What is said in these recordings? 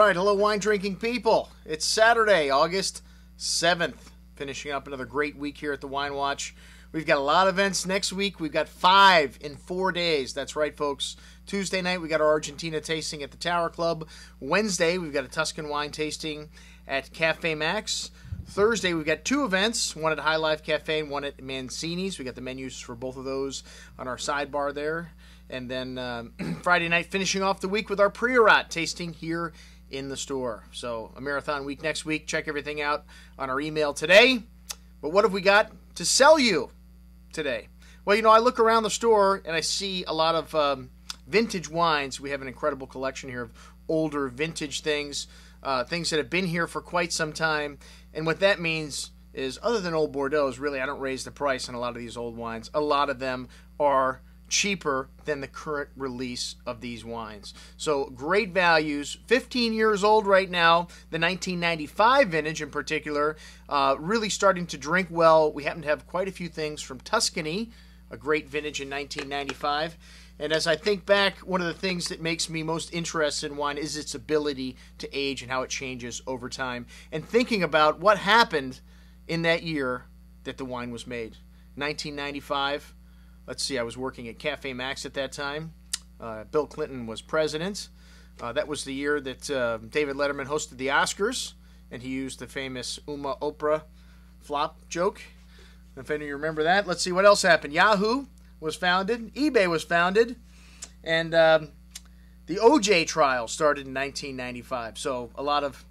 right, hello wine drinking people. It's Saturday, August 7th, finishing up another great week here at the Wine Watch. We've got a lot of events next week. We've got 5 in 4 days. That's right, folks. Tuesday night, we got our Argentina tasting at the Tower Club. Wednesday, we've got a Tuscan wine tasting at Cafe Max. Thursday, we've got 2 events, one at High Life Cafe and one at Mancini's. We got the menus for both of those on our sidebar there. And then Friday night, finishing off the week with our Priorat tasting here in the store. So a marathon week next week. Check everything out on our email today. But what have we got to sell you today? Well, you know, I look around the store and I see a lot of vintage wines. We have an incredible collection here of older vintage things, things that have been here for quite some time. And what that means is, other than old Bordeaux's, really I don't raise the price on a lot of these old wines. A lot of them are cheaper than the current release of these wines. So great values, 15 years old right now, the 1995 vintage in particular, really starting to drink well. We happen to have quite a few things from Tuscany, a great vintage in 1995. And as I think back, one of the things that makes me most interested in wine is its ability to age and how it changes over time. And thinking about what happened in that year that the wine was made. 1995. Let's see, I was working at Cafe Max at that time. Bill Clinton was president. That was the year that David Letterman hosted the Oscars, and he used the famous Uma Oprah flop joke. If any of you remember that. Let's see, what else happened? Yahoo was founded. eBay was founded. And the OJ trial started in 1995. So a lot of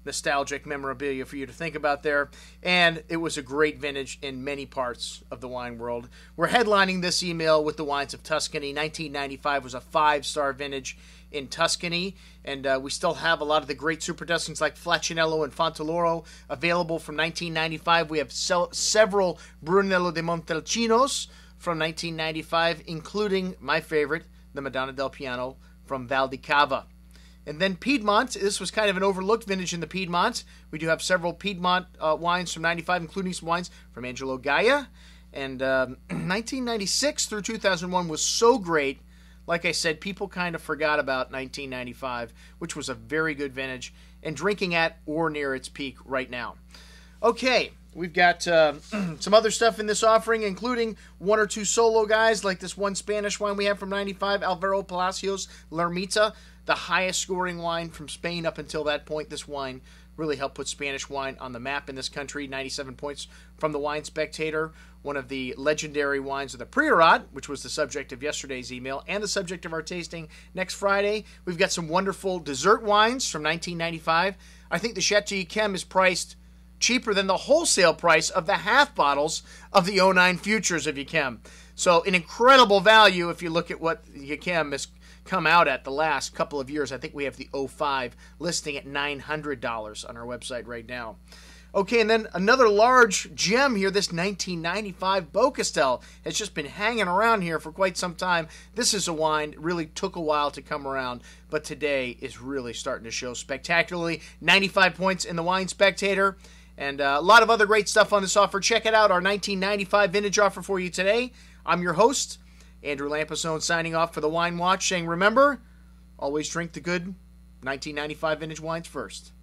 nostalgic memorabilia for you to think about there. And it was a great vintage in many parts of the wine world. We're headlining this email with the wines of Tuscany. 1995 was a 5-star vintage in Tuscany. And we still have a lot of the great Super Tuscans like Flaccinello and Fontaloro available from 1995. We have several Brunello de Montalcinos from 1995, including my favorite, the Madonna del Piano from Val di Cava. And then Piedmont, this was kind of an overlooked vintage in the Piedmont. We do have several Piedmont wines from 95, including some wines from Angelo Gaia. And 1996 through 2001 was so great. Like I said, people kind of forgot about 1995, which was a very good vintage, and drinking at or near its peak right now. Okay, we've got some other stuff in this offering, including 1 or 2 solo guys, like this one Spanish wine we have from 95, Alvaro Palacios Lermita, the highest scoring wine from Spain up until that point. This wine really helped put Spanish wine on the map in this country. 97 points from the Wine Spectator. One of the legendary wines of the Priorat, which was the subject of yesterday's email and the subject of our tasting next Friday. We've got some wonderful dessert wines from 1995. I think the Chateau Yquem is priced cheaper than the wholesale price of the half bottles of the 09 Futures of Yquem. So an incredible value if you look at what Yquem has come out at the last couple of years. I think we have the 05 listing at $900 on our website right now. Okay, and then another large gem here, this 1995 Beaucastel has just been hanging around here for quite some time. This is a wine that really took a while to come around, but today is really starting to show spectacularly. 95 points in the Wine Spectator, and a lot of other great stuff on this offer. Check it out, our 1995 vintage offer for you today. I'm your host, Andrew Lampasone, signing off for the Wine Watch, saying remember, always drink the good 1995 vintage wines first.